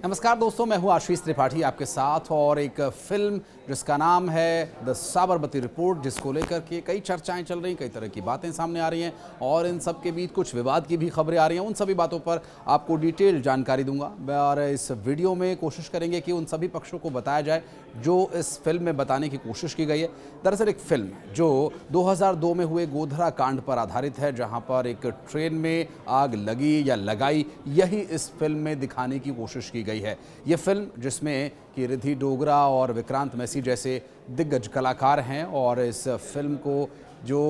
नमस्कार दोस्तों, मैं हूं आशीष त्रिपाठी आपके साथ और एक फिल्म जिसका नाम है द साबरमती रिपोर्ट, जिसको लेकर के कई चर्चाएं चल रही हैं, कई तरह की बातें सामने आ रही हैं और इन सब के बीच कुछ विवाद की भी खबरें आ रही हैं। उन सभी बातों पर आपको डिटेल जानकारी दूंगा और इस वीडियो में कोशिश करेंगे कि उन सभी पक्षों को बताया जाए जो इस फिल्म में बताने की कोशिश की गई है। दरअसल एक फिल्म जो 2002 में हुए गोधरा कांड पर आधारित है, जहां पर एक ट्रेन में आग लगी या लगाई, यही इस फिल्म में दिखाने की कोशिश की गई है। ये फिल्म जिसमें कि रिद्धि डोगरा और विक्रांत मैसी जैसे दिग्गज कलाकार हैं और इस फिल्म को जो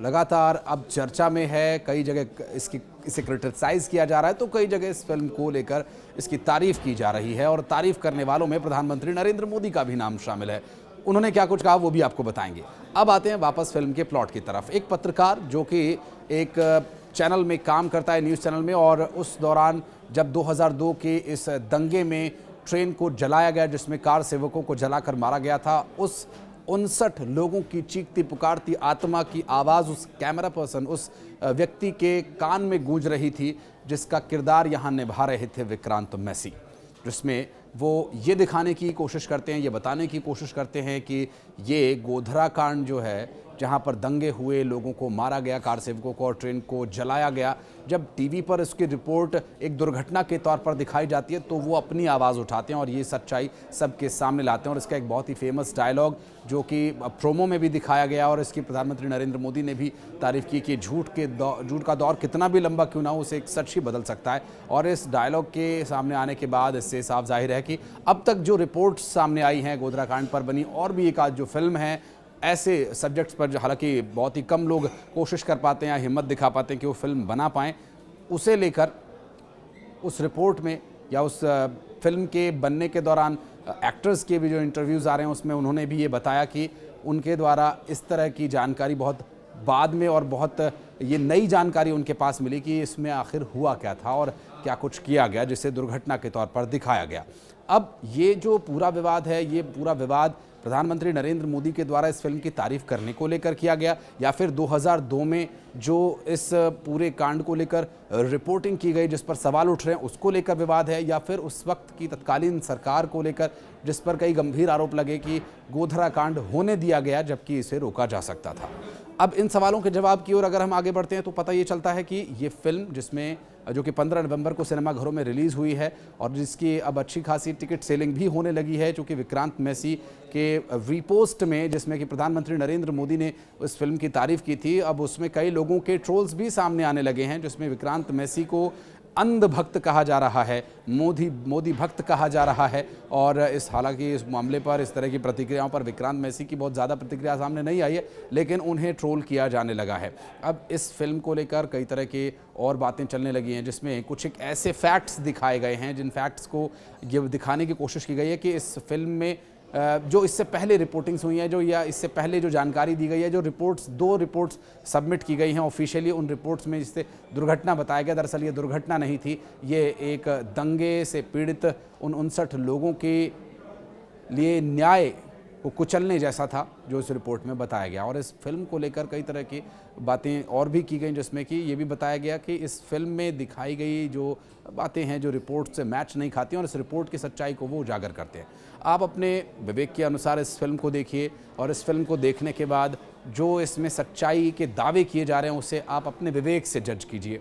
लगातार अब चर्चा में है, कई जगह इसे क्रिटिसाइज़ किया जा रहा है, तो कई जगह इस फिल्म को लेकर इसकी तारीफ़ की जा रही है और तारीफ़ करने वालों में प्रधानमंत्री नरेंद्र मोदी का भी नाम शामिल है। उन्होंने क्या कुछ कहा वो भी आपको बताएंगे। अब आते हैं वापस फिल्म के प्लॉट की तरफ। एक पत्रकार जो कि एक चैनल में काम करता है, न्यूज़ चैनल में, और उस दौरान जब 2002 के इस दंगे में ट्रेन को जलाया गया जिसमें कार सेवकों को जलाकर मारा गया था, उस 59 लोगों की चीखती पुकारती आत्मा की आवाज़ उस कैमरा पर्सन, उस व्यक्ति के कान में गूंज रही थी, जिसका किरदार यहाँ निभा रहे थे विक्रांत मैसी, जिसमें वो ये दिखाने की कोशिश करते हैं, ये बताने की कोशिश करते हैं कि ये गोधरा कांड जो है, जहाँ पर दंगे हुए, लोगों को मारा गया, कार सेवकों को और ट्रेन को जलाया गया, जब टीवी पर इसकी रिपोर्ट एक दुर्घटना के तौर पर दिखाई जाती है तो वो अपनी आवाज़ उठाते हैं और ये सच्चाई सबके सामने लाते हैं। और इसका एक बहुत ही फेमस डायलॉग जो कि प्रोमो में भी दिखाया गया और इसकी प्रधानमंत्री नरेंद्र मोदी ने भी तारीफ़ की कि झूठ का दौर कितना भी लंबा क्यों ना हो, उसे एक सच ही बदल सकता है। और इस डायलॉग के सामने आने के बाद इससे साफ जाहिर है कि अब तक जो रिपोर्ट्स सामने आई हैं गोधरा कांड पर बनी, और भी एक आध जो फिल्म है ऐसे सब्जेक्ट्स पर, जो हालांकि बहुत ही कम लोग कोशिश कर पाते हैं या हिम्मत दिखा पाते हैं कि वो फिल्म बना पाएँ, उसे लेकर उस रिपोर्ट में या उस फिल्म के बनने के दौरान एक्टर्स के भी जो इंटरव्यूज़ आ रहे हैं उसमें उन्होंने भी ये बताया कि उनके द्वारा इस तरह की जानकारी बहुत बाद में और बहुत ये नई जानकारी उनके पास मिली कि इसमें आखिर हुआ क्या था और क्या कुछ किया गया जिसे दुर्घटना के तौर पर दिखाया गया। अब ये जो पूरा विवाद है, ये पूरा विवाद प्रधानमंत्री नरेंद्र मोदी के द्वारा इस फिल्म की तारीफ करने को लेकर किया गया, या फिर 2002 में जो इस पूरे कांड को लेकर रिपोर्टिंग की गई जिस पर सवाल उठ रहे हैं उसको लेकर विवाद है, या फिर उस वक्त की तत्कालीन सरकार को लेकर जिस पर कई गंभीर आरोप लगे कि गोधरा कांड होने दिया गया जबकि इसे रोका जा सकता था। अब इन सवालों के जवाब की ओर अगर हम आगे बढ़ते हैं तो पता ये चलता है कि ये फिल्म जिसमें जो कि 15 नवंबर को सिनेमाघरों में रिलीज़ हुई है और जिसकी अब अच्छी खासी टिकट सेलिंग भी होने लगी है, चूँकि विक्रांत मैसी के रीपोस्ट में जिसमें कि प्रधानमंत्री नरेंद्र मोदी ने उस फिल्म की तारीफ़ की थी, अब उसमें कई लोगों के ट्रोल्स भी सामने आने लगे हैं, जिसमें विक्रांत मैसी को अंध भक्त कहा जा रहा है, मोदी भक्त कहा जा रहा है। और हालांकि इस मामले पर, इस तरह की प्रतिक्रियाओं पर विक्रांत मैसी की बहुत ज़्यादा प्रतिक्रिया सामने नहीं आई है, लेकिन उन्हें ट्रोल किया जाने लगा है। अब इस फिल्म को लेकर कई तरह के और बातें चलने लगी हैं, जिसमें कुछ एक ऐसे फैक्ट्स दिखाए गए हैं जिन फैक्ट्स को ये दिखाने की कोशिश की गई है कि इस फिल्म में जो इससे पहले रिपोर्टिंग्स हुई हैं, जो या इससे पहले जो जानकारी दी गई है, जो रिपोर्ट्स, 2 रिपोर्ट्स सबमिट की गई हैं ऑफिशियली, उन रिपोर्ट्स में जिससे दुर्घटना बताया गया, दरअसल ये दुर्घटना नहीं थी, ये एक दंगे से पीड़ित उन 59 लोगों के लिए न्याय को कुचलने जैसा था जो इस रिपोर्ट में बताया गया। और इस फिल्म को लेकर कई तरह की बातें और भी की गई, जिसमें कि ये भी बताया गया कि इस फिल्म में दिखाई गई जो बातें हैं जो रिपोर्ट से मैच नहीं खाती और इस रिपोर्ट की सच्चाई को वो उजागर करते हैं। आप अपने विवेक के अनुसार इस फिल्म को देखिए और इस फिल्म को देखने के बाद जो इसमें सच्चाई के दावे किए जा रहे हैं उसे आप अपने विवेक से जज कीजिए।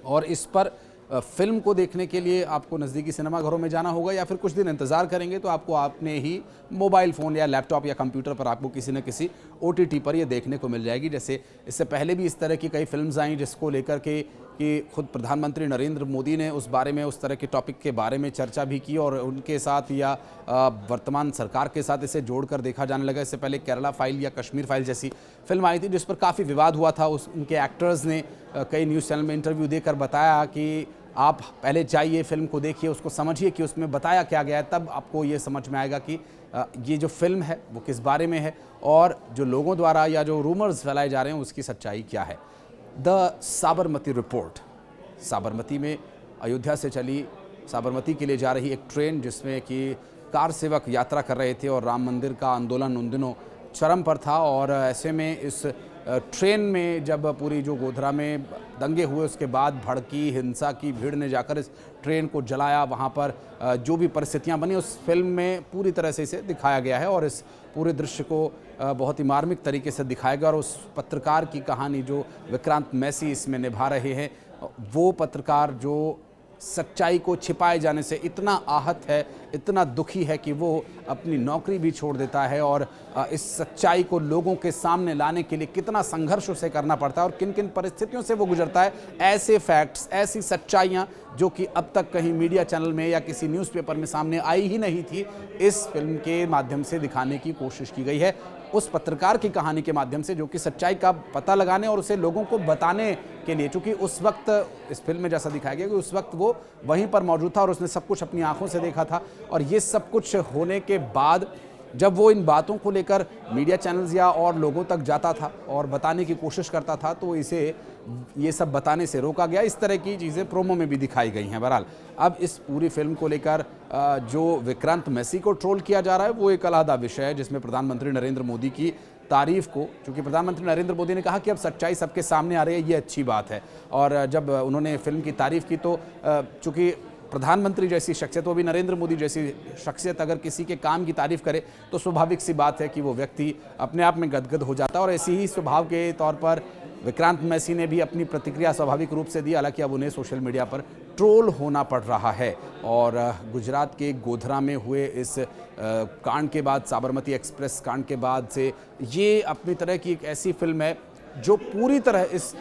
और इस पर फिल्म को देखने के लिए आपको नज़दीकी सिनेमाघरों में जाना होगा या फिर कुछ दिन इंतज़ार करेंगे तो आपको अपने ही मोबाइल फ़ोन या लैपटॉप या कंप्यूटर पर आपको किसी न किसी OTT पर ये देखने को मिल जाएगी। जैसे इससे पहले भी इस तरह की कई फिल्म्स आई जिसको लेकर के कि खुद प्रधानमंत्री नरेंद्र मोदी ने उस बारे में, उस तरह के टॉपिक के बारे में चर्चा भी की और उनके साथ या वर्तमान सरकार के साथ इसे जोड़कर देखा जाने लगा। इससे पहले केरला फाइल या कश्मीर फाइल जैसी फिल्म आई थी जिस पर काफ़ी विवाद हुआ था। उनके एक्टर्स ने कई न्यूज़ चैनल में इंटरव्यू देकर बताया कि आप पहले जाइए, फिल्म को देखिए, उसको समझिए कि उसमें बताया क्या गया है, तब आपको ये समझ में आएगा कि ये जो फिल्म है वो किस बारे में है और जो लोगों द्वारा या जो रूमर्स फैलाए जा रहे हैं उसकी सच्चाई क्या है। The Sabarmati report. साबरमती में अयोध्या से चली साबरमती के लिए जा रही एक ट्रेन जिसमें कि कार सेवक यात्रा कर रहे थे और राम मंदिर का आंदोलन उन दिनों चरम पर था और ऐसे में इस ट्रेन में जब पूरी जो गोधरा में दंगे हुए उसके बाद भड़की हिंसा की भीड़ ने जाकर इस ट्रेन को जलाया, वहाँ पर जो भी परिस्थितियाँ बनी उस फिल्म में पूरी तरह से इसे दिखाया गया है और इस पूरे दृश्य को बहुत ही मार्मिक तरीके से दिखाया गया। और उस पत्रकार की कहानी जो विक्रांत मैसी इसमें निभा रहे हैं, वो पत्रकार जो सच्चाई को छिपाए जाने से इतना आहत है, इतना दुखी है कि वो अपनी नौकरी भी छोड़ देता है और इस सच्चाई को लोगों के सामने लाने के लिए कितना संघर्ष उसे करना पड़ता है और किन किन परिस्थितियों से वो गुजरता है। ऐसे फैक्ट्स, ऐसी सच्चाइयाँ जो कि अब तक कहीं मीडिया चैनल में या किसी न्यूज़पेपर में सामने आई ही नहीं थी, इस फिल्म के माध्यम से दिखाने की कोशिश की गई है। उस पत्रकार की कहानी के माध्यम से जो कि सच्चाई का पता लगाने और उसे लोगों को बताने के लिए, चूँकि उस वक्त इस फिल्म में जैसा दिखाया गया कि उस वक्त वो वहीं पर मौजूद था और उसने सब कुछ अपनी आंखों से देखा था। और ये सब कुछ होने के बाद जब वो इन बातों को लेकर मीडिया चैनल्स या और लोगों तक जाता था और बताने की कोशिश करता था, तो इसे ये सब बताने से रोका गया। इस तरह की चीज़ें प्रोमो में भी दिखाई गई हैं। बहरहाल अब इस पूरी फिल्म को लेकर जो विक्रांत मैसी को ट्रोल किया जा रहा है वो एक अलग विषय है, जिसमें प्रधानमंत्री नरेंद्र मोदी की तारीफ को, क्योंकि प्रधानमंत्री नरेंद्र मोदी ने कहा कि अब सच्चाई सबके सामने आ रही है, ये अच्छी बात है। और जब उन्होंने फिल्म की तारीफ की तो चूँकि प्रधानमंत्री जैसी शख्सियत, वो भी नरेंद्र मोदी जैसी शख्सियत अगर किसी के काम की तारीफ करे तो स्वाभाविक सी बात है कि वो व्यक्ति अपने आप में गदगद हो जाता है। और ऐसी ही स्वभाव के तौर पर विक्रांत मैसी ने भी अपनी प्रतिक्रिया स्वाभाविक रूप से दी। हालांकि अब उन्हें सोशल मीडिया पर ट्रोल होना पड़ रहा है। और गुजरात के गोधरा में हुए इस कांड के बाद, साबरमती एक्सप्रेस कांड के बाद से ये अपनी तरह की एक ऐसी फिल्म है जो पूरी तरह इस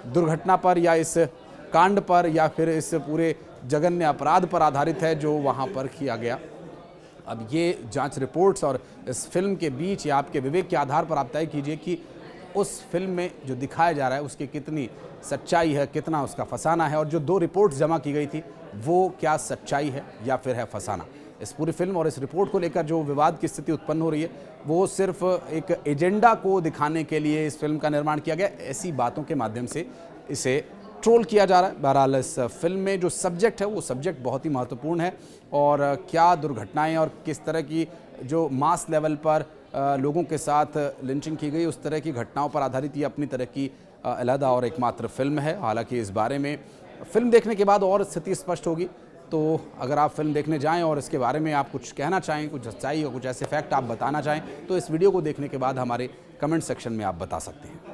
दुर्घटना पर या इस कांड पर या फिर इस पूरे जघन्य अपराध पर आधारित है जो वहाँ पर किया गया। अब ये जांच रिपोर्ट्स और इस फिल्म के बीच या आपके विवेक के आधार पर आप तय कीजिए कि उस फिल्म में जो दिखाया जा रहा है उसकी कितनी सच्चाई है, कितना उसका फसाना है, और जो 2 रिपोर्ट्स जमा की गई थी वो क्या सच्चाई है या फिर है फसाना। इस पूरी फिल्म और इस रिपोर्ट को लेकर जो विवाद की स्थिति उत्पन्न हो रही है वो सिर्फ एक एजेंडा को दिखाने के लिए इस फिल्म का निर्माण किया गया। ऐसी बातों के माध्यम से इसे ट्रोल किया जा रहा है। बहरहाल इस फिल्म में जो सब्जेक्ट है वो सब्जेक्ट बहुत ही महत्वपूर्ण है और क्या दुर्घटनाएं और किस तरह की जो मास लेवल पर लोगों के साथ लिंचिंग की गई, उस तरह की घटनाओं पर आधारित ये अपनी तरह की अलहदा और एकमात्र फिल्म है। हालांकि इस बारे में फिल्म देखने के बाद और स्थिति स्पष्ट होगी। तो अगर आप फिल्म देखने जाएं और इसके बारे में आप कुछ कहना चाहें, कुछ सच्चाई और कुछ ऐसे फैक्ट आप बताना चाहें, तो इस वीडियो को देखने के बाद हमारे कमेंट सेक्शन में आप बता सकते हैं।